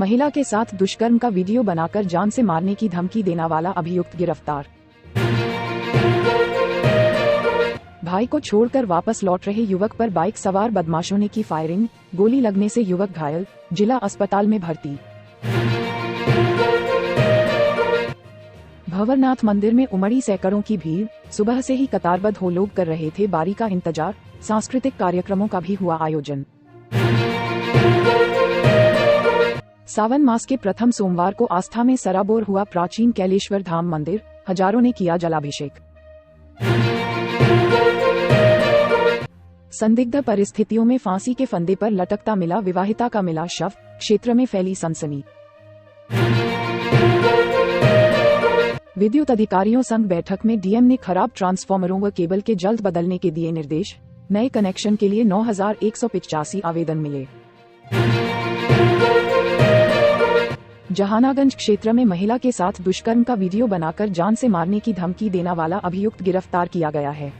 महिला के साथ दुष्कर्म का वीडियो बनाकर जान से मारने की धमकी देने वाला अभियुक्त गिरफ्तार। भाई को छोड़कर वापस लौट रहे युवक पर बाइक सवार बदमाशों ने की फायरिंग, गोली लगने से युवक घायल, जिला अस्पताल में भर्ती। भंवरनाथ मंदिर में उमड़ी सैकड़ों की भीड़, सुबह से ही कतारबद्ध हो लोग कर रहे थे बारी का इंतजार, सांस्कृतिक कार्यक्रमों का भी हुआ आयोजन। सावन मास के प्रथम सोमवार को आस्था में सराबोर हुआ प्राचीन कैलेश्वर धाम मंदिर, हजारों ने किया जलाभिषेक। संदिग्ध परिस्थितियों में फांसी के फंदे पर लटकता मिला विवाहिता का मिला शव, क्षेत्र में फैली सनसनी। विद्युत अधिकारियों संग बैठक में डीएम ने खराब ट्रांसफार्मरों व केबल के जल्द बदलने के दिए निर्देश, नए कनेक्शन के लिए 9,185 आवेदन मिले। जहानागंज क्षेत्र में महिला के साथ दुष्कर्म का वीडियो बनाकर जान से मारने की धमकी देने वाला अभियुक्त गिरफ्तार किया गया है।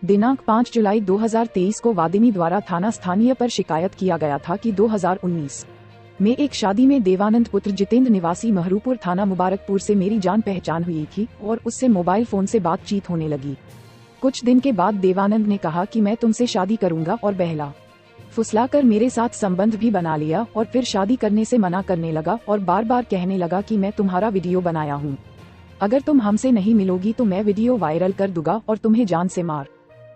दिनांक 5 जुलाई 2023 को वादिनी द्वारा थाना स्थानीय पर शिकायत किया गया था कि 2019 में एक शादी में देवानंद पुत्र जितेंद्र निवासी महरूपुर थाना मुबारकपुर से मेरी जान पहचान हुई थी और उससे मोबाइल फोन से बातचीत होने लगी। कुछ दिन के बाद देवानंद ने कहा कि मैं तुमसे शादी करूंगा और बहला फुसलाकर मेरे साथ संबंध भी बना लिया और फिर शादी करने से मना करने लगा और बार बार कहने लगा कि मैं तुम्हारा वीडियो बनाया हूँ, अगर तुम हमसे नहीं मिलोगी तो मैं वीडियो वायरल कर दूंगा और तुम्हें जान से मार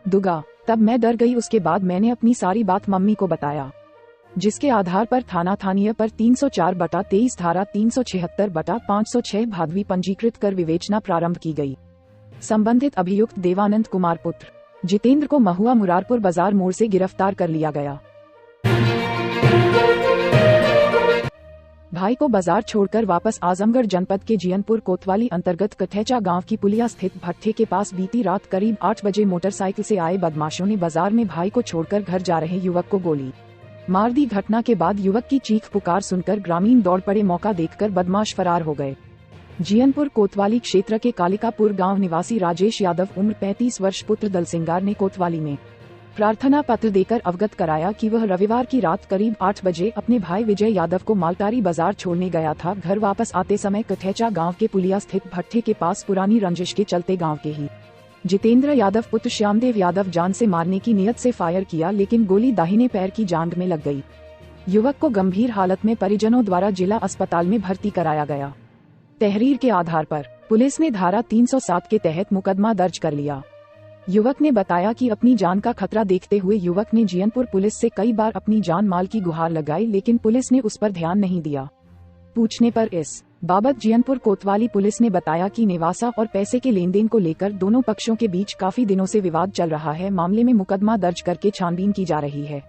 दूंगा। तब मैं डर गई। उसके बाद मैंने अपनी सारी बात मम्मी को बताया, जिसके आधार पर थानीय पर 304/23 धारा 376/506 भादवी पंजीकृत कर विवेचना प्रारंभ की गई। संबंधित अभियुक्त देवानंद कुमार पुत्र जितेंद्र को महुआ मुरारपुर बाजार मोड़ से गिरफ्तार कर लिया गया। भाई को बाजार छोड़कर वापस आजमगढ़ जनपद के जियनपुर कोतवाली अंतर्गत कठैचा गांव की पुलिया स्थित भट्ठे के पास बीती रात करीब 8 बजे मोटरसाइकिल से आए बदमाशों ने बाजार में भाई को छोड़कर घर जा रहे युवक को गोली मार दी। घटना के बाद युवक की चीख पुकार सुनकर ग्रामीण दौड़ पड़े। मौका देखकर बदमाश फरार हो गए। जियनपुर कोतवाली क्षेत्र के कालिकापुर गांव निवासी राजेश यादव उम्र 35 वर्ष पुत्र दलसिंगार ने कोतवाली में प्रार्थना पत्र देकर अवगत कराया कि वह रविवार की रात करीब 8 बजे अपने भाई विजय यादव को मालटारी बाजार छोड़ने गया था। घर वापस आते समय कठैचा गांव के पुलिया स्थित भट्ठे के पास पुरानी रंजिश के चलते गांव के ही जितेंद्र यादव पुत्र श्यामदेव यादव जान से मारने की नियत से फायर किया, लेकिन गोली दाहिने पैर की जांघ में लग गई। युवक को गंभीर हालत में परिजनों द्वारा जिला अस्पताल में भर्ती कराया गया। तहरीर के आधार पर पुलिस ने धारा 307 के तहत मुकदमा दर्ज कर लिया। युवक ने बताया कि अपनी जान का खतरा देखते हुए युवक ने जियनपुर पुलिस से कई बार अपनी जान माल की गुहार लगाई, लेकिन पुलिस ने उस पर ध्यान नहीं दिया। पूछने पर इस बाबत जियनपुर कोतवाली पुलिस ने बताया कि निवासा और पैसे के लेन देन को लेकर दोनों पक्षों के बीच काफी दिनों से विवाद चल रहा है। मामले में मुकदमा दर्ज करके छानबीन की जा रही है।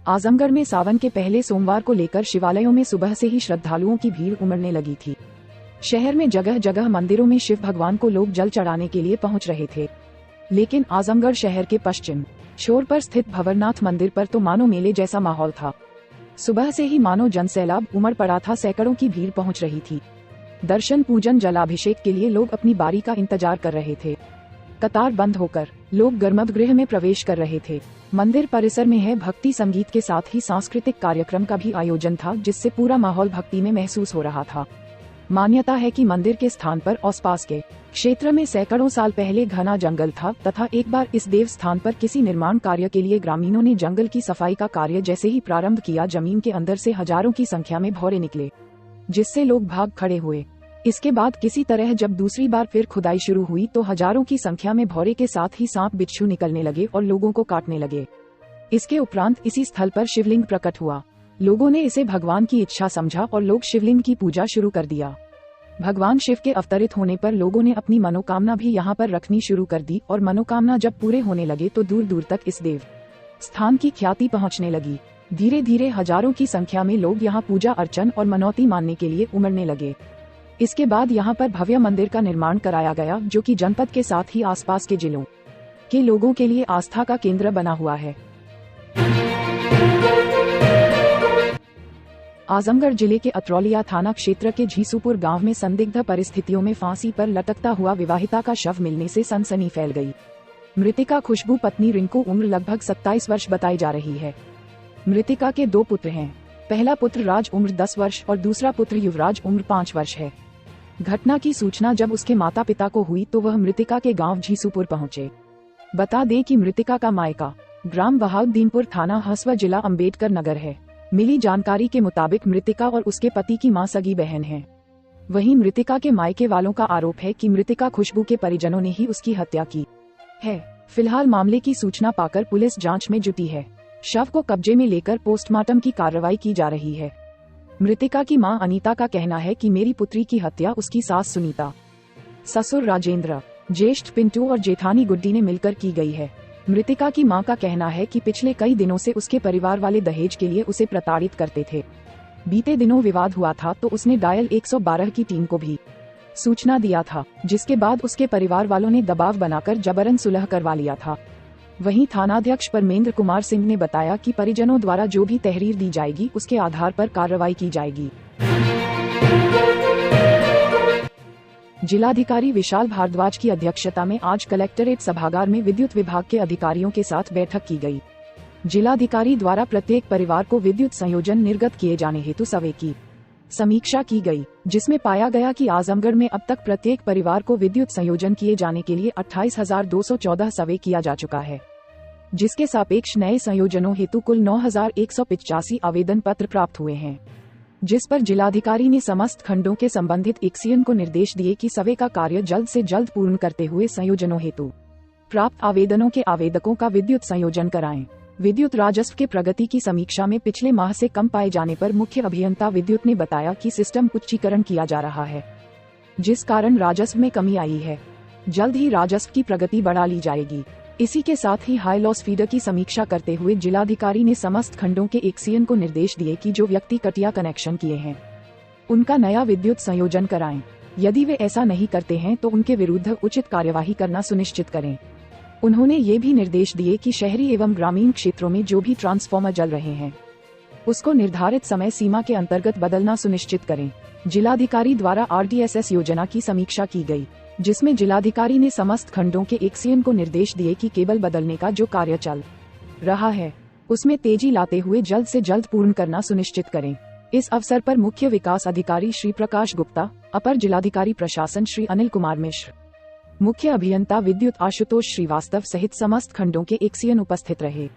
आजमगढ़ में सावन के पहले सोमवार को लेकर शिवालयों में सुबह से ही श्रद्धालुओं की भीड़ उमड़ने लगी थी। शहर में जगह जगह मंदिरों में शिव भगवान को लोग जल चढ़ाने के लिए पहुंच रहे थे, लेकिन आजमगढ़ शहर के पश्चिम छोर पर स्थित भंवरनाथ मंदिर पर तो मानो मेले जैसा माहौल था। सुबह से ही मानो जनसैलाब उमड़ पड़ा था। सैकड़ों की भीड़ पहुंच रही थी। दर्शन पूजन जलाभिषेक के लिए लोग अपनी बारी का इंतजार कर रहे थे। कतार बंद होकर लोग गर्भगृह में प्रवेश कर रहे थे। मंदिर परिसर में है भक्ति संगीत के साथ ही सांस्कृतिक कार्यक्रम का भी आयोजन था, जिससे पूरा माहौल भक्ति में महसूस हो रहा था। मान्यता है कि मंदिर के स्थान पर आसपास के क्षेत्र में सैकड़ों साल पहले घना जंगल था तथा एक बार इस देव स्थान पर किसी निर्माण कार्य के लिए ग्रामीणों ने जंगल की सफाई का कार्य जैसे ही प्रारंभ किया, जमीन के अंदर से हजारों की संख्या में भौरे निकले, जिससे लोग भाग खड़े हुए। इसके बाद किसी तरह जब दूसरी बार फिर खुदाई शुरू हुई तो हजारों की संख्या में भौरे के साथ ही सांप बिच्छू निकलने लगे और लोगों को काटने लगे। इसके उपरांत इसी स्थल पर शिवलिंग प्रकट हुआ। लोगों ने इसे भगवान की इच्छा समझा और लोग शिवलिंग की पूजा शुरू कर दिया। भगवान शिव के अवतरित होने पर लोगों ने अपनी मनोकामना भी यहाँ पर रखनी शुरू कर दी और मनोकामना जब पूरे होने लगे तो दूर दूर तक इस देव स्थान की ख्याति पहुँचने लगी। धीरे धीरे हजारों की संख्या में लोग यहाँ पूजा अर्चन और मनौती मानने के लिए उमड़ने लगे। इसके बाद यहाँ पर भव्य मंदिर का निर्माण कराया गया, जो कि जनपद के साथ ही आसपास के जिलों के लोगों के लिए आस्था का केंद्र बना हुआ है। आजमगढ़ जिले के अतरौलिया थाना क्षेत्र के झीसूपुर गांव में संदिग्ध परिस्थितियों में फांसी पर लटकता हुआ विवाहिता का शव मिलने से सनसनी फैल गई। मृतका खुशबू पत्नी रिंकू उम्र लगभग 27 वर्ष बताई जा रही है। मृतिका के 2 पुत्र हैं। पहला पुत्र राज उम्र 10 वर्ष और दूसरा पुत्र युवराज उम्र 5 वर्ष है। घटना की सूचना जब उसके माता पिता को हुई तो वह मृतिका के गांव झीसूपुर पहुंचे। बता दें कि मृतिका का मायका ग्राम बहाउद्दीनपुर, थाना हसवा, जिला अम्बेडकर नगर है। मिली जानकारी के मुताबिक मृतिका और उसके पति की मां सगी बहन है। वहीं मृतिका के मायके वालों का आरोप है कि मृतिका खुशबू के परिजनों ने ही उसकी हत्या की है। फिलहाल मामले की सूचना पाकर पुलिस जांच में जुटी है। शव को कब्जे में लेकर पोस्टमार्टम की कार्रवाई की जा रही है। मृतिका की मां अनीता का कहना है कि मेरी पुत्री की हत्या उसकी सास सुनीता, ससुर राजेंद्र, ज्येष्ठ पिंटू और जेठानी गुड्डी ने मिलकर की गई है। मृतिका की मां का कहना है कि पिछले कई दिनों से उसके परिवार वाले दहेज के लिए उसे प्रताड़ित करते थे। बीते दिनों विवाद हुआ था तो उसने डायल 112 की टीम को भी सूचना दिया था, जिसके बाद उसके परिवार वालों ने दबाव बनाकर जबरन सुलह करवा लिया था। वहीं थानाध्यक्ष परमेंद्र कुमार सिंह ने बताया कि परिजनों द्वारा जो भी तहरीर दी जाएगी उसके आधार पर कार्रवाई की जाएगी। जिलाधिकारी विशाल भारद्वाज की अध्यक्षता में आज कलेक्ट्रेट सभागार में विद्युत विभाग के अधिकारियों के साथ बैठक की गई। जिलाधिकारी द्वारा प्रत्येक परिवार को विद्युत संयोजन निर्गत किए जाने हेतु सर्वे की समीक्षा की गई, जिसमें पाया गया कि आजमगढ़ में अब तक प्रत्येक परिवार को विद्युत संयोजन किए जाने के लिए 28,214 सर्वे किया जा चुका है, जिसके सापेक्ष नए संयोजनों हेतु कुल 9,185 आवेदन पत्र प्राप्त हुए हैं। जिस पर जिलाधिकारी ने समस्त खंडों के संबंधित एक्सीएन को निर्देश दिए कि सर्वे का कार्य जल्द से जल्द पूर्ण करते हुए संयोजनों हेतु प्राप्त आवेदनों के आवेदकों का विद्युत संयोजन कराएं। विद्युत राजस्व के प्रगति की समीक्षा में पिछले माह से कम पाए जाने पर मुख्य अभियंता विद्युत ने बताया कि सिस्टम उच्चीकरण किया जा रहा है, जिस कारण राजस्व में कमी आई है। जल्द ही राजस्व की प्रगति बढ़ा ली जाएगी। इसी के साथ ही हाई लॉस फीडर की समीक्षा करते हुए जिलाधिकारी ने समस्त खंडों के एक्सीएन को निर्देश दिए कि जो व्यक्ति कटिया कनेक्शन किए हैं उनका नया विद्युत संयोजन कराएं। यदि वे ऐसा नहीं करते हैं तो उनके विरुद्ध उचित कार्यवाही करना सुनिश्चित करें। उन्होंने ये भी निर्देश दिए कि शहरी एवं ग्रामीण क्षेत्रों में जो भी ट्रांसफार्मर जल रहे हैं उसको निर्धारित समय सीमा के अंतर्गत बदलना सुनिश्चित करें। जिलाधिकारी द्वारा आरडीएसएस योजना की समीक्षा की गई, जिसमें जिलाधिकारी ने समस्त खंडों के एक्सीएन को निर्देश दिए कि केबल बदलने का जो कार्य चल रहा है उसमें तेजी लाते हुए जल्द से जल्द पूर्ण करना सुनिश्चित करें। इस अवसर पर मुख्य विकास अधिकारी श्री प्रकाश गुप्ता, अपर जिलाधिकारी प्रशासन श्री अनिल कुमार मिश्र, मुख्य अभियंता विद्युत आशुतोष श्रीवास्तव सहित समस्त खंडों के एक्सीएन उपस्थित रहे।